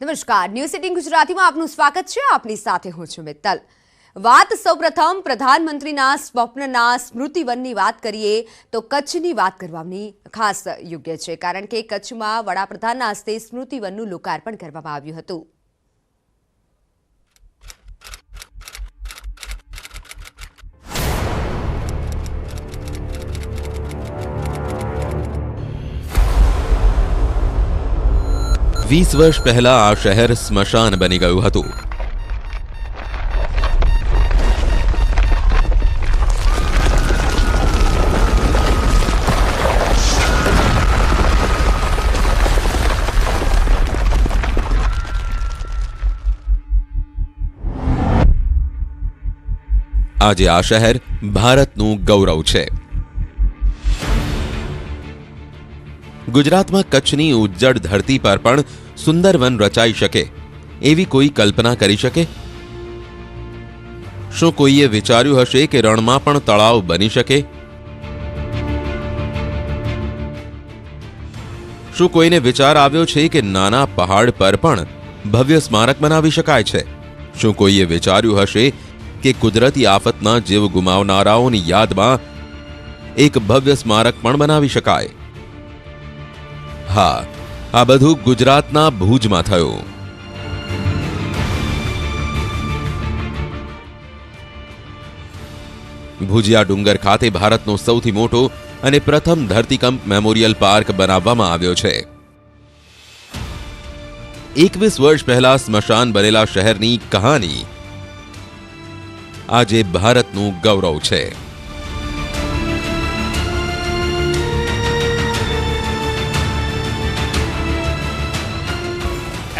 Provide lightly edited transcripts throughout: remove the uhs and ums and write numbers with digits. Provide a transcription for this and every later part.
નમસ્કાર, ન્યૂઝ 18 ગુજરાતીમાં આપનું સ્વાગત છે. આપની સાથે હું છું મિત્તલ. વાત સૌપ્રથમ પ્રધાનમંત્રીના સ્વપ્નના સ્મૃતિવનની વાત કરીએ તો કચ્છની વાત કરવાની ખાસ યોગ્ય છે, કારણ કે કચ્છમાં વડાપ્રધાનના હસ્તે સ્મૃતિવનનું લોકાર્પણ કરવામાં આવ્યું હતું. વીસ વર્ષ પહેલા આ શહેર સ્મશાન બની ગયું હતું. આજે આ શહેર ભારતનું ગૌરવ છે. ગુજરાતમાં કચ્છની ઉજ્જડ ધરતી પર પણ સુંદર વન રચાઈ શકે એવી કોઈ કલ્પના કરી શકે? શું કોઈએ વિચાર્યું હશે કે રણમાં પણ તળાવ બની શકે? શું કોઈને વિચાર આવ્યો છે કે નાના પહાડ પર પણ ભવ્ય સ્મારક બનાવી શકાય છે? શું કોઈએ વિચાર્યું હશે કે કુદરતી આફતના જીવ ગુમાવનારાઓની યાદમાં એક ભવ્ય સ્મારક પણ બનાવી શકાય? હા, આ બધું ગુજરાતના ભુજમાં થયું. ભુજિયા ડુંગર ખાતે ભારતનો સૌથી મોટો અને પ્રથમ ધરતીકંપ મેમોરિયલ પાર્ક બનાવવામાં આવ્યો છે. 21 વર્ષ પહેલા સ્મશાન બનેલા શહેરની કહાની આજે ભારતનું ગૌરવ છે.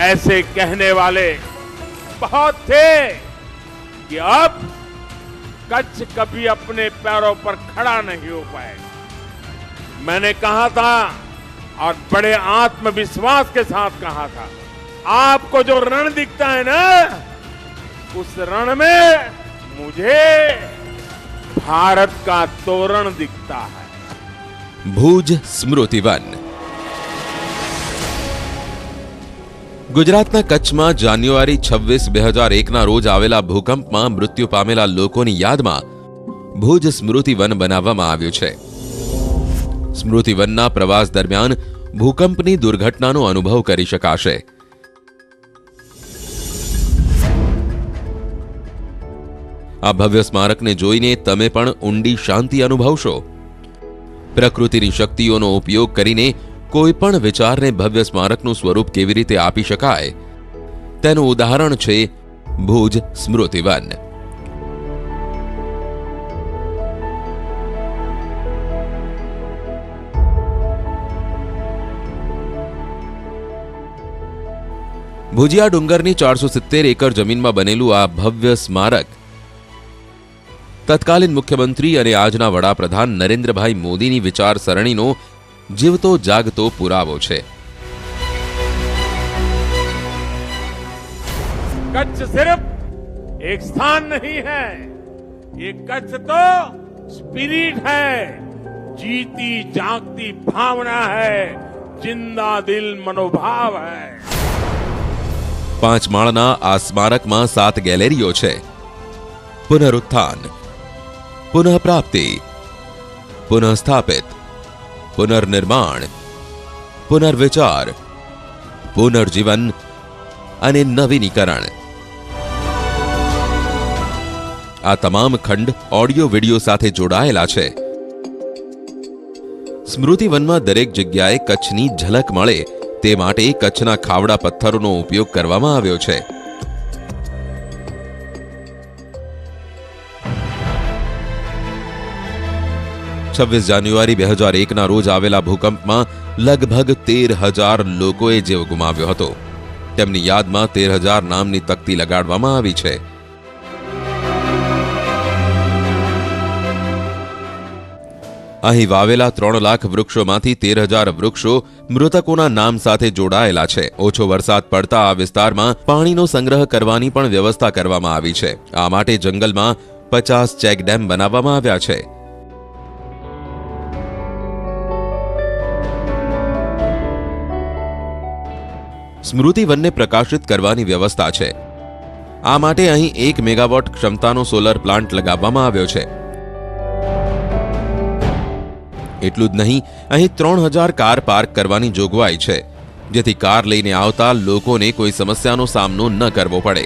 ऐसे कहने वाले बहुत थे कि अब कच्छ कभी अपने पैरों पर खड़ा नहीं हो पाएगा. मैंने कहा था और बड़े आत्मविश्वास के साथ कहा था, आपको जो रण दिखता है ना, उस रण में मुझे भारत का तोरण दिखता है. भुज स्मृतिवन. ગુજરાતના કચ્છમાં જાન્યુઆરી 26, 2001ના રોજ આવેલા ભૂકંપમાં મૃત્યુ પામેલા લોકોની યાદમાં ભુજ સ્મૃતિવન બનાવવામાં આવ્યું છે. સ્મૃતિવનના પ્રવાસ દરમિયાન ભૂકંપની દુર્ઘટનાનો અનુભવ કરી શકાશે. આ ભવ્ય સ્મારકને જોઈને તમે પણ ઊંડી શાંતિ અનુભવશો. પ્રકૃતિની શક્તિઓનો ઉપયોગ કરીને કોઈ પણ વિચારને ભવ્ય સ્મારકનું સ્વરૂપ કેવી રીતે આપી શકાય તેનું ઉદાહરણ છે ભુજ સ્મૃતિવન. ભુજિયા ડુંગરની 470 એકર જમીનમાં બનેલું આ ભવ્ય સ્મારક તત્કાલીન મુખ્યમંત્રી અને આજના વડાપ્રધાન નરેન્દ્રભાઈ મોદીની વિચારસરણીનો જીવતો જાગતો પુરાવો છે. कच्छ सिर्फ एक स्थान नहीं है, ये कच्छ तो स्पिरिट है, जीती जागती भावना है, जिंदा दिल मनोभाव है. 5 માળના આ સ્મારકમાં 7 ગેલેરીઓ છે. પુનરુત્થાન, પુનઃપ્રાપ્તિ, પુનઃસ્થાપિત, પુનર્નિર્માણ, પુનર્વિચાર, પુનર્જીવન અને નવીનીકરણ. આ તમામ ખંડ ઓડિયો વિડિયો સાથે જોડાયેલા છે. સ્મૃતિવનમાં દરેક જગ્યાએ કચ્છની ઝલક મળે તે માટે કચ્છના ખાવડા પથ્થરોનો ઉપયોગ કરવામાં આવ્યો છે. જાન્યુઆરી 2001ના રોજ આવેલા ભૂકંપમાં લગભગ 13,000 લોકોએ જીવ ગુમાવ્યો હતો. તેમની યાદમાં 13,000 નામની તકતી લગાડવામાં આવી છે. અહીં વાવેલા 3 લાખ વૃક્ષોમાંથી 13,000 વૃક્ષો મૃતકોના નામ સાથે જોડાયેલા છે. ઓછો વરસાદ પડતા આ વિસ્તારમાં પાણીનો સંગ્રહ કરવાની પણ વ્યવસ્થા કરવામાં આવી છે. આ માટે જંગલમાં 50 ચેકડેમ બનાવવામાં આવ્યા છે. સ્મૃતિવનને પ્રકાશિત કરવાની વ્યવસ્થા છે. આ માટે અહીં 1 મેગાવોટ ક્ષમતાનો સોલર પ્લાન્ટ લગાવવામાં આવ્યો છે. એટલું જ નહીં, અહીં 3000 કાર પાર્ક કરવાની જોગવાઈ છે, જેથી કાર લઈને આવતા લોકોને કોઈ સમસ્યાનો સામનો ન કરવો પડે.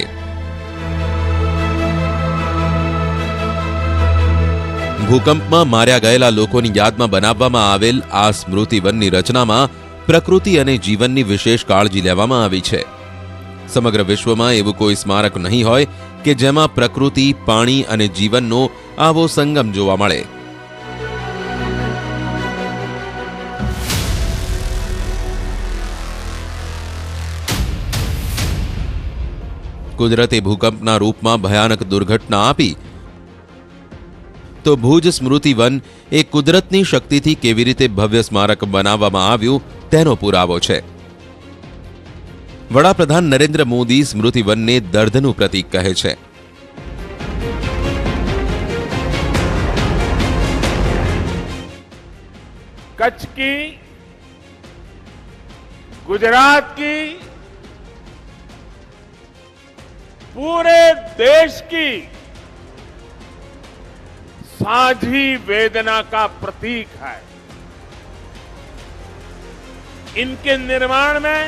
ભૂકંપમાં માર્યા ગયેલા લોકોની યાદમાં બનાવવામાં આવેલ આ સ્મૃતિવનની રચનામાં પ્રકૃતિ અને જીવનની વિશેષ કાળજી લેવામાં આવી છે. સમગ્ર વિશ્વમાં એવું કોઈ સ્મારક નહીં હોય કે જેમાં પ્રકૃતિ, પાણી અને જીવનનો આવો સંગમ જોવા મળે. કુદરતે ભૂકંપના રૂપમાં ભયાનક દુર્ઘટના આપી તો ભુજ સ્મૃતિવન એ કુદરતની શક્તિથી કેવી રીતે ભવ્ય સ્મારક બનાવવામાં આવ્યું તેનો પુરાવો છે. વડાપ્રધાન નરેન્દ્ર મોદી સ્મૃતિવનને દર્દનું પ્રતીક કહે છે. कच्छ की, गुजरात की, पूरे देश की साझी वेदना का प्रतीक है. इनके निर्माण में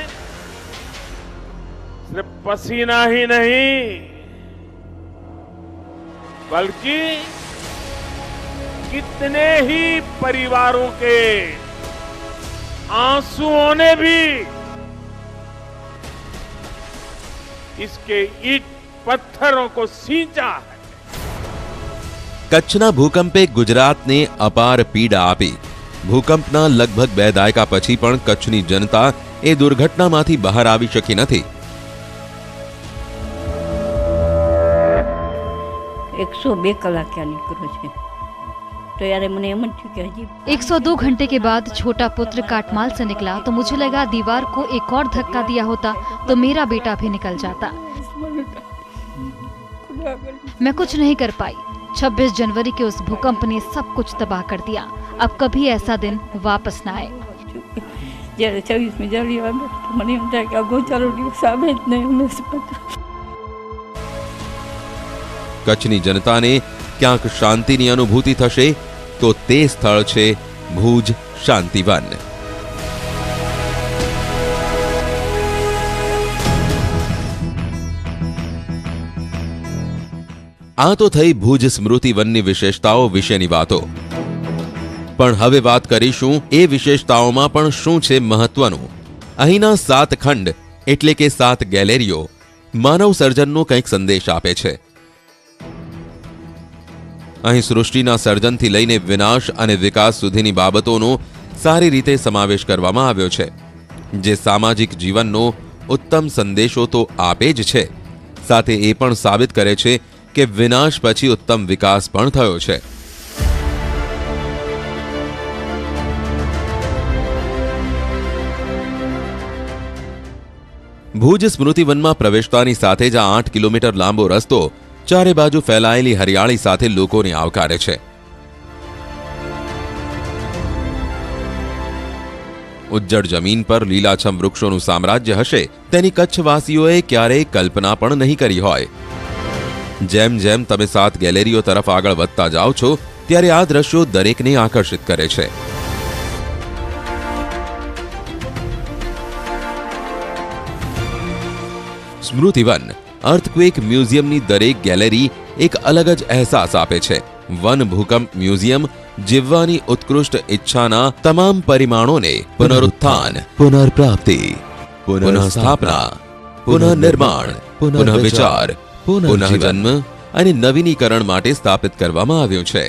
सिर्फ पसीना ही नहीं, बल्कि कितने ही परिवारों के आंसुओं ने भी इसके ईट पत्थरों को सींचा है. કચ્છના ભૂકંપે ગુજરાતને અપાર પીડા આપી. ભૂકંપના લગભગ 2 દાયકા પછી પણ કચ્છની જનતા એ દુર્ઘટનામાંથી બહાર આવી શકી નથી. 102 કલાક ક્યાં નીકળ્યો છે तो यार मैंने एम थी 102 घंटे के बाद छोटा पुत्र काटमाल से निकला तो मुझे लगा दीवार को एक और धक्का दिया होता तो मेरा बेटा भी निकल जाता. मैं कुछ नहीं कर पाई. 26 जनवरी के उस भूकंप ने सब कुछ तबाह कर दिया. अब कभी ऐसा दिन वापस न आए. जયારે 26 જાન્યુઆરી આવે તો મને એમ થાય કે આ ગોચારો દિવસ આવે જ નહીં. કચ્છની જનતાને ક્યાંક શાંતિની અનુભૂતિ થશે તો તે સ્થળ છે ભુજ શાંતિવન. આ તો થઈ ભુજ સ્મૃતિવનની વિશેષતાઓ વિશેની વાતો. પણ હવે વાત કરીશું એ વિશેષતાઓમાં પણ શું છે મહત્વનું. અહીંના 7 ખંડ એટલે કે 7 ગેલેરીઓ માનવ સર્જનનો કંઈક સંદેશ આપે છે. અહીં સૃષ્ટિના સર્જનથી લઈને વિનાશ અને વિકાસ સુધીની બાબતોનો સારી રીતે સમાવેશ કરવામાં આવ્યો છે, જે સામાજિક જીવનનો ઉત્તમ સંદેશો તો આપે જ છે, સાથે એ પણ સાબિત કરે છે કે વિનાશ પછી ઉત્તમ વિકાસ પણ થયો છે. ભુજ સ્મૃતિવનમાં પ્રવેશતાની સાથે જ 8 કિલોમીટર લાંબો રસ્તો ચારે બાજુ ફેલાયેલી હરિયાળી સાથે લોકોને આવકારે છે. ઉજ્જડ જમીન પર લીલાછમ વૃક્ષોનું સામ્રાજ્ય હશે તેની કચ્છવાસીઓએ ક્યારેય કલ્પના પણ નહીં કરી હોય. જેમ જેમ તમે 7 ગેલેરીઓ તરફ આગળ વધતા જાઓ છો ત્યારે આ દ્રશ્યો દરેકને આકર્ષિત કરે છે. સ્મૃતિવન અર્થક્વેક મ્યુઝિયમની દરેક ગેલેરી એક અલગ જ અહેસાસ આપે છે. વન ભૂકંપ મ્યુઝિયમ જીવવાની ઉત્કૃષ્ટ ઈચ્છાના તમામ પરિમાણોને પુનરુત્થાન, પુનર્પ્રાપ્તિ, પુનઃસ્થાપના, પુનઃનિર્માણ, પુનઃવિચાર, પુનઃજન્મ અને નવીનીકરણ માટે સ્થાપિત કરવામાં આવ્યું છે.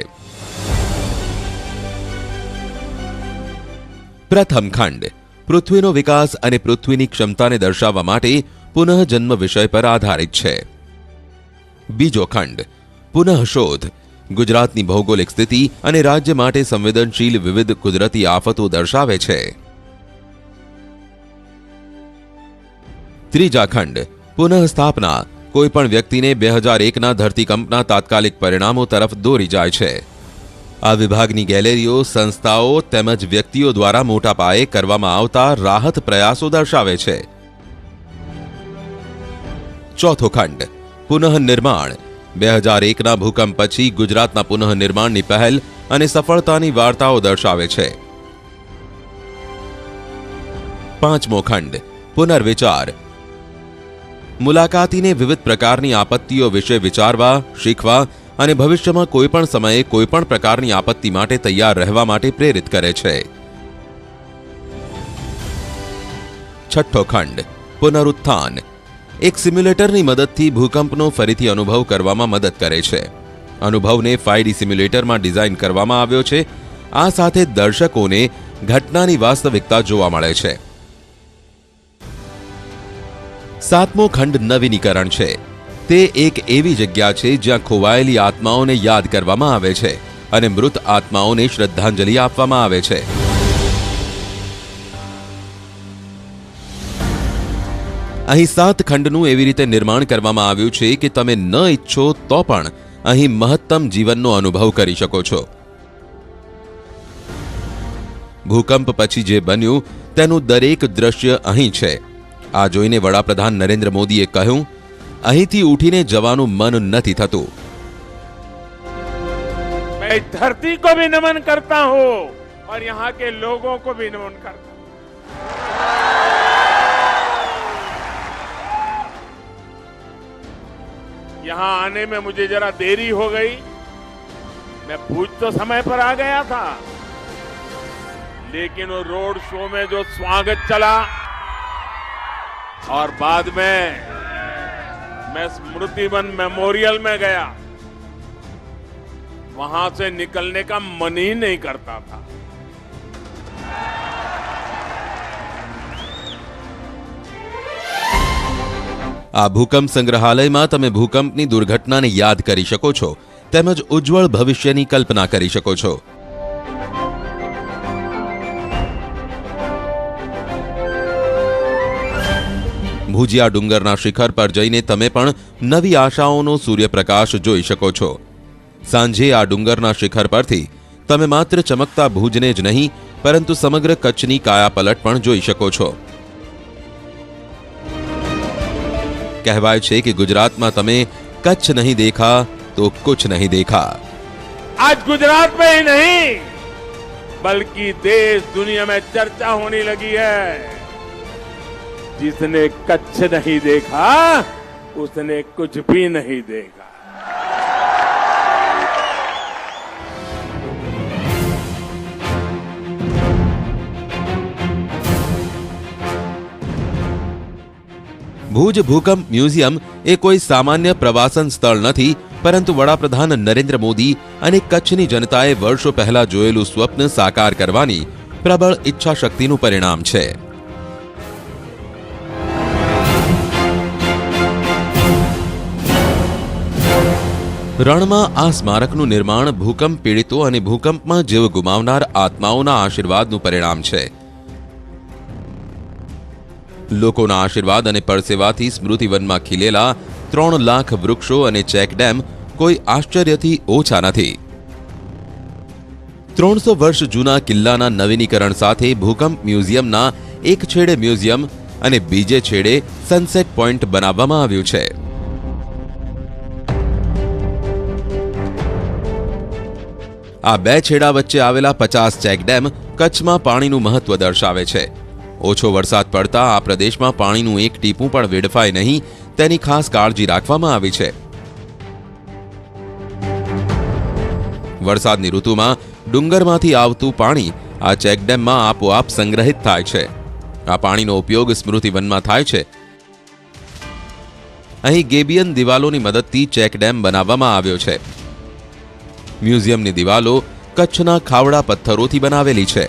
પ્રથમ ખંડ પૃથ્વીનો વિકાસ અને પૃથ્વીની ક્ષમતાને દર્શાવવા માટે પુનઃજન્મ વિષય પર આધારિત છે. બીજો ખંડ પુનઃશોધ ગુજરાતની ભૌગોલિક સ્થિતિ અને રાજ્ય માટે સંવેદનશીલ વિવિધ કુદરતી આફતો દર્શાવે છે. ત્રીજા ખંડ પુનઃસ્થાપના કોઈપણ વ્યક્તિને 2001ના ધરતીકંપના તાત્કાલિક પરિણામો તરફ દોરી જાય છે. આ વિભાગની ગેલેરીઓ સંસ્થાઓ તેમજ વ્યક્તિઓ દ્વારા મોટા પાયે કરવામાં આવતા રાહત પ્રયાસો દર્શાવે છે. ચોથો ખંડ પુનઃનિર્માણ 2001ના ભૂકંપ પછી ગુજરાતના પુનઃનિર્માણની પહેલ અને સફળતાની વાર્તાઓ દર્શાવે છે. પાંચમો ખંડ પુનર્વિચાર મુલાકાતીને વિવિધ પ્રકારની આપત્તિઓ વિશે વિચારવા, શીખવા અને ભવિષ્યમાં કોઈપણ સમયે કોઈપણ પ્રકારની આપત્તિ માટે તૈયાર રહેવા માટે પ્રેરિત કરે છે. છઠ્ઠો ખંડ પુનરુત્થાન એક સિમ્યુલેટરની મદદથી ભૂકંપનો ફરીથી અનુભવ કરવામાં મદદ કરે છે. અનુભવને 5D સિમ્યુલેટરમાં ડિઝાઇન કરવામાં આવ્યો છે. આ સાથે દર્શકોને ઘટનાની વાસ્તવિકતા જોવા મળે છે. સાતમો ખંડ નવીનીકરણ છે. તે એક એવી જગ્યા છે જ્યાં ખોવાયેલી આત્માઓને યાદ કરવામાં આવે છે અને મૃત આત્માઓને શ્રદ્ધાંજલિ આપવામાં આવે છે. અહીં 7 ખંડનું એવી રીતે નિર્માણ કરવામાં આવ્યું છે કે તમે ન ઈચ્છો તો પણ અહીં મહત્તમ જીવનનો અનુભવ કરી શકો છો. ભૂકંપ પછી જે બન્યું તેનું દરેક દ્રશ્ય અહીં છે. આ જોઈને વડાપ્રધાન નરેન્દ્ર મોદીએ કહ્યું, અહીંથી ઉઠીને જવાનું મન નથી થતું. मैं इस धरती को भी नमन करता हूं और यहाँ के लोगों को भी नमन करता हूं. यहाँ आने में मुझे जरा देरी हो गई. मैं भूज तो समय पर आ गया था, लेकिन वो रोड शो में जो स्वागत चला और बाद में मैं स्मृति वन मेमोरियल में गया, वहां से निकलने का मन ही नहीं करता था. આ ભૂકંપ સંગ્રહાલયમાં તમે ભૂકંપની દુર્ઘટનાને યાદ કરી શકો છો તેમજ ઉજ્જવળ ભવિષ્યની કલ્પના કરી શકો છો. ભુજિયા ડુંગરના શિખર પર જઈને તમે પણ નવી આશાઓનો સૂર્યપ્રકાશ જોઈ શકો છો. સાંજે આ ડુંગરના શિખર પરથી તમે માત્ર ચમકતા ભુજને જ નહીં પરંતુ સમગ્ર કચ્છની કાયાપલટ પણ જોઈ શકો છો. કહેવાય છે કે ગુજરાતમાં તમે કચ્છ નહીં દેખા તો કુછ નહીં દેખા. आज गुजरात में ही नहीं बल्कि देश दुनिया में चर्चा होने लगी है. जिसने कच्छ नहीं देखा उसने कुछ भी नहीं देखा. ભુજ ભૂકંપ મ્યુઝિયમ એ કોઈ સામાન્ય પ્રવાસન સ્થળ નથી, પરંતુ વડાપ્રધાન નરેન્દ્ર મોદી અને કચ્છની જનતાએ વર્ષો પહેલા જોયેલું સ્વપ્ન સાકાર કરવાની પ્રબળ ઈચ્છાશક્તિનું પરિણામ છે. રણમાં આ સ્મારકનું નિર્માણ ભૂકંપ પીડિતો અને ભૂકંપમાં જીવ ગુમાવનાર આત્માઓના આશીર્વાદનું પરિણામ છે. લોકોના આશીર્વાદ અને પરસેવાથી સ્મૃતિવનમાં ખીલેલા 3 લાખ વૃક્ષો અને ચેક ડેમ કોઈ આશ્ચર્યથી ઓછા નથી. 300 વર્ષ જૂના કિલ્લાના નવીનીકરણ સાથે ભૂકંપ મ્યુઝિયમના એક છેડે મ્યુઝિયમ અને બીજે છેડે સનસેટ પોઈન્ટ બનાવવામાં આવ્યું છે. આ બે છેડા વચ્ચે આવેલા 50 ચેક ડેમ કચ્છમાં પાણીનું મહત્વ દર્શાવે છે. ઓછો વરસાદ પડતા આ પ્રદેશમાં પાણીનું એક ટીપું પણ વેડફાય નહીં તેની ખાસ કાળજી રાખવામાં આવી છે. વરસાદની ઋતુમાં ડુંગરમાંથી આવતું પાણી આ ચેકડેમમાં આપોઆપ સંગ્રહિત થાય છે. આ પાણીનો ઉપયોગ સ્મૃતિવનમાં થાય છે. અહીં ગેબિયન દિવાલોની મદદથી ચેકડેમ બનાવવામાં આવ્યો છે. મ્યુઝિયમની દિવાલો કચ્છના ખાવડા પથ્થરોથી બનાવેલી છે.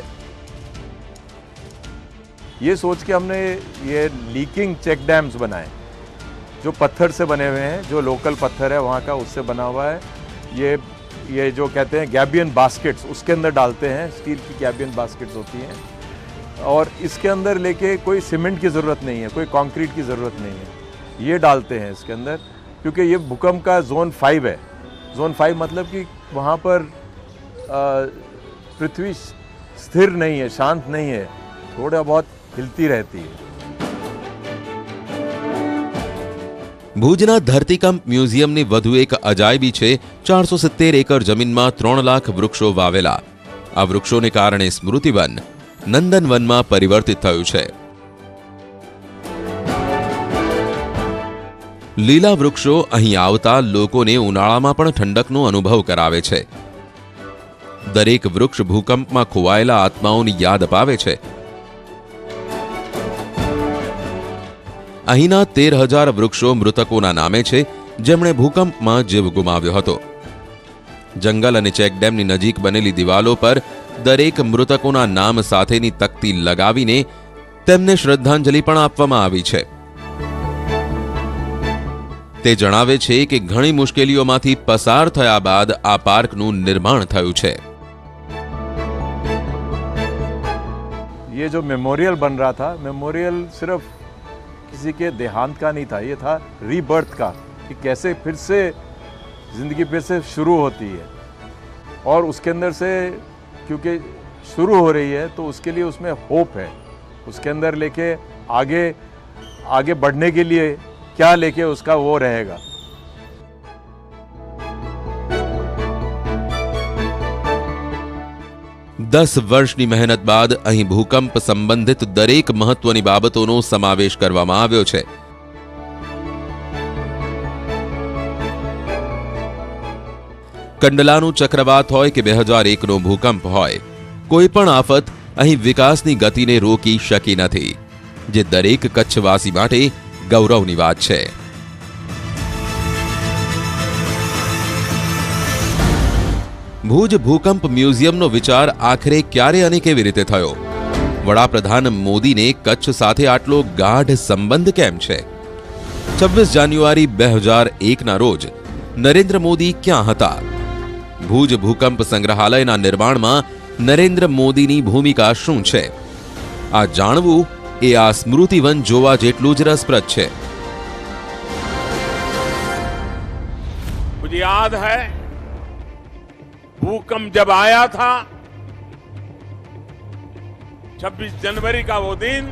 ये सोच के हमने ये लीकिंग चेक डैम्स बनाए जो पत्थर से बने हुए हैं, जो लोकल पत्थर है वहाँ का उससे बना हुआ है. ये जो कहते हैं गैबियन बास्केट्स उसके अंदर डालते हैं, स्टील की गैबियन बास्केट्स होती हैं और इसके अंदर लेके कोई सीमेंट की ज़रूरत नहीं है, कोई कंक्रीट की ज़रूरत नहीं है. ये डालते हैं इसके अंदर क्योंकि ये भूकंप का जोन 5 है. जोन 5 मतलब कि वहाँ पर पृथ्वी स्थिर नहीं है, शांत नहीं है, थोड़ा बहुत हिलती रहती है. ભુજના ધરતીકંપ મ્યુઝિયમની વધુ એક અજાયબી છે 470 એકર જમીનમાં 3 લાખ વૃક્ષો વાવેલા. આ વૃક્ષોને કારણે સ્મૃતિવન નંદનવનમાં પરિવર્તિત થયું છે. લીલા વૃક્ષો અહીં આવતા લોકોને ઉનાળામાં પણ ઠંડકનો અનુભવ કરાવે છે. દરેક વૃક્ષ ભૂકંપમાં ખોવાયેલા આત્માઓની યાદ અપાવે છે. અહીંના 13,000 વૃક્ષો મૃતકોના નામે છે, જેમણે ભૂકંપમાં જીવ ગુમાવ્યો હતો. જંગલ અને ચેકડેમની નજીક બનેલી દિવાલો પર દરેક મૃતકોના નામ સાથેની તકતી લગાવીને તેમને શ્રદ્ધાંજલિ પણ આપવામાં આવી છે. તે જણાવે છે કે ઘણી મુશ્કેલીઓમાંથી પસાર થયા બાદ આ પાર્કનું નિર્માણ થયું છે. ये जो मेमोरियल बन रहा था, मेमोरियल सिर्फ किसी के देहांत का नहीं था, ये था रीबर्थ का, कि कैसे फिर से जिंदगी फिर से शुरू होती है. और उसके अंदर से क्योंकि शुरू हो रही है तो उसके लिए उसमें होप है, उसके अंदर लेके आगे बढ़ने के लिए क्या लेके उसका वो रहेगा. दस વર્ષની મહેનત બાદ અહીં ભૂકંપ સંબંધિત દરેક મહત્વની બાબતોનો સમાવેશ કરવામાં આવ્યો છે. કંડલાનું ચક્રવાત હોય કે 2001નો ભૂકંપ હોય, કોઈ પણ આફત અહીં વિકાસની ગતિને રોકી શકી નથી, જે દરેક કચ્છવાસી માટે ગૌરવની વાત છે. ભુજ ભૂકંપ મ્યુઝિયમનો વિચાર આખરે ક્યારે અને કેવી રીતે થયો? વડાપ્રધાન મોદીને કચ્છ સાથે આટલો ગાઢ સંબંધ કેમ છે? 26 જાન્યુઆરી 2001ના રોજ નરેન્દ્ર મોદી ક્યાં હતા? ભુજ ભૂકંપ સંગ્રહાલયના નિર્માણમાં નરેન્દ્ર મોદીની ભૂમિકા શું છે? આ જાણવું એ આ સ્મૃતિવન જોવા જેટલું જ રસપ્રદ છે. मुझे याद है भूकंप जब आया था 26 जनवरी का वो दिन,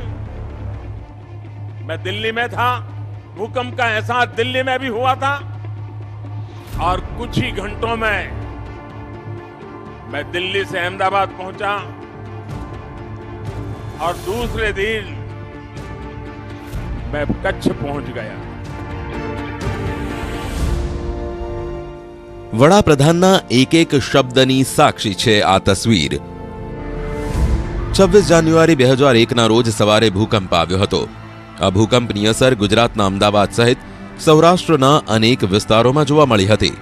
मैं दिल्ली में था. भूकंप का एहसास दिल्ली में भी हुआ था और कुछ ही घंटों में मैं दिल्ली से अहमदाबाद पहुंचा और दूसरे दिन मैं कच्छ पहुंच गया. વડાપ્રધાનના એક શબ્દની સાક્ષી છે આ તસવીર. 26 જાન્યુઆરી 2001ના રોજ સવારે ભૂકંપ આવ્યો હતો. આ ભૂકંપની અસર ગુજરાતના અમદાવાદ સહિત સૌરાષ્ટ્રના અનેક વિસ્તારોમાં જોવા મળી હતી.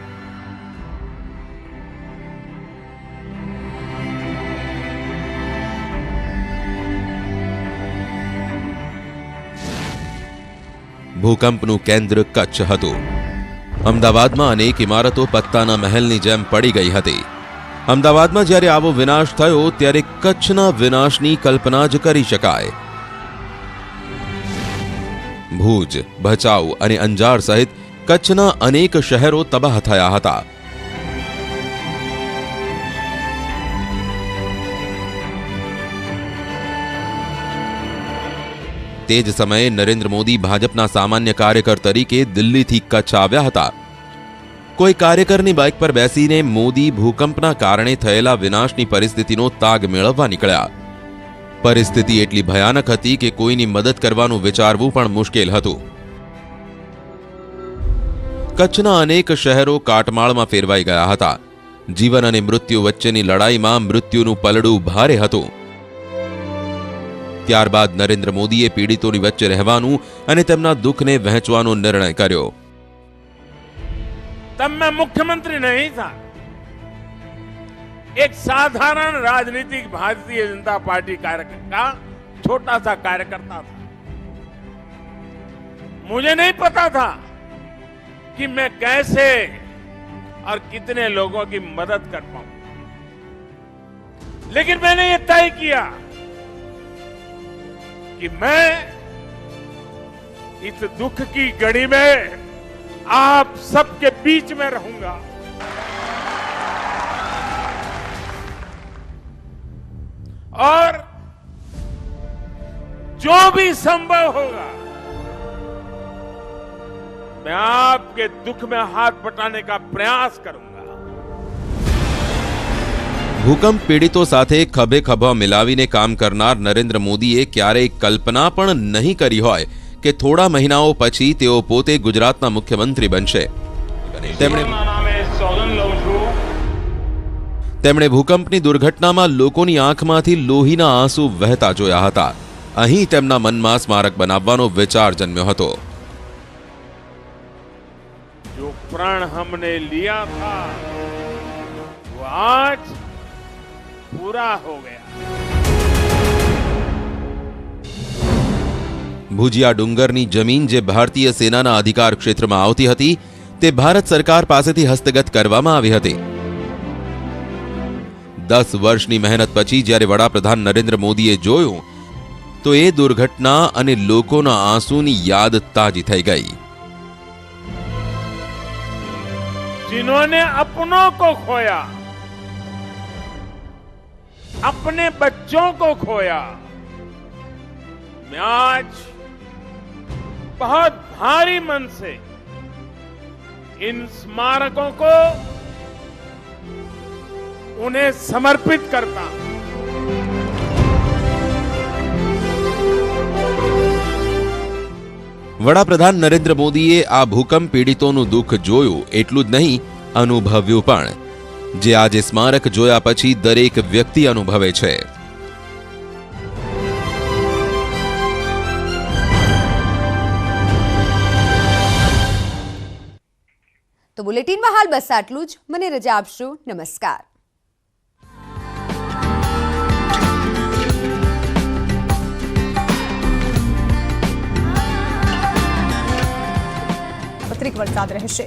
ભૂકંપનું કેન્દ્ર કચ્છ હતું. અમદાવાદમાં અનેક ઇમારતો પત્તાના મહેલની જેમ પડી ગઈ હતી. અમદાવાદમાં જ્યારે આવો વિનાશ થયો ત્યારે કચ્છના વિનાશની કલ્પના જ કરી શકાય. ભુજ, ભચાઉ અને અંજાર સહિત કચ્છના અનેક શહેરો તબાહ થયા હતા. તે જ સમયે નરેન્દ્ર મોદી ભાજપના સામાન્ય કાર્યકર તરીકે દિલ્હીથી કચ્છ આવ્યા હતા. કોઈ કાર્યકરની બાઇક પર બેસીને મોદી ભૂકંપના કારણે થયેલા વિનાશની પરિસ્થિતિનો તાગ મેળવવા નીકળ્યા. પરિસ્થિતિ એટલી ભયાનક હતી કે કોઈની મદદ કરવાનું વિચારવું પણ મુશ્કેલ હતું. કચ્છના અનેક શહેરો કાટમાળમાં ફેરવાઈ ગયા હતા. જીવન અને મૃત્યુ વચ્ચેની લડાઈમાં મૃત્યુનું પલડું ભારે હતું. ત્યારબાદ નરેન્દ્ર મોદીએ પીડિતોની વચ્ચે રહેવાનું અને તેમના દુઃખને વહેંચવાનો નિર્ણય કર્યો. तब मैं मुख्यमंत्री नहीं था, एक साधारण राजनीतिक भारतीय जनता पार्टी कार्यकर्ता, छोटा सा कार्यकर्ता था. मुझे नहीं पता था कि मैं कैसे और कितने लोगों की मदद कर पाऊं, लेकिन मैंने ये तय किया कि मैं इस दुख की घड़ी में आप सबके बीच में रहूंगा. और जो भी संभव होगा मैं आपके दुख में हाथ बटाने का प्रयास करूंगा। ભૂકંપ પીડિતો સાથે ખભે ખભા મિલાવીને કામ કરનાર નરેન્દ્ર મોદીએ ક્યારેય કલ્પના પણ નહીં કરી હોય કે થોડા મહિનાઓ પછી તેઓ પોતે ગુજરાતના મુખ્યમંત્રી બનશે। તેમણે ભૂકંપની દુર્ઘટનામાં લોકોની આંખમાંથી લોહીના આંસુ વહેતા જોયા હતા। અહીં તેમના મનમાં સ્મારક બનાવવાનો વિચાર જન્મ્યો હતો। जो प्रण हमने लिया था वो आज पूरा हो गया। ભુજિયા ડુંગરની જમીન જે ભારતીય સેનાના અધિકાર ક્ષેત્રમાં આવતી હતી તે ભારત સરકાર પાસેથી હસ્તગત કરવામાં આવી હતી। 10 વર્ષની મહેનત પછી જ્યારે વડાપ્રધાન નરેન્દ્ર મોદીએ જોયું તો એ દુર્ઘટના અને લોકોના આંસુની યાદ તાજી થઈ ગઈ। जिन्होंने अपनों को खोया, अपने बच्चों को खोया, मैं आज बहुत भारी मन से इन स्मारकों को उन्हें समर्पित करता हूं। વડાપ્રધાન નરેન્દ્ર મોદીએ આ ભૂકંપ પીડિતોનું દુઃખ જોયું એટલું જ નહીં અનુભવ્યું પણ, જે આજે સ્મારક જોયા પછી દરેક વ્યક્તિ અનુભવે છે। તો બુલેટિનમાં હાલ બસ આટલું જ। મને રજા આપશો। નમસ્કાર। વરસાદ રહેશે।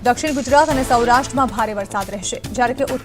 દક્ષિણ ગુજરાત અને સૌરાષ્ટ્રમાં ભારે વરસાદ રહેશે, જ્યારે કે ઉત્તર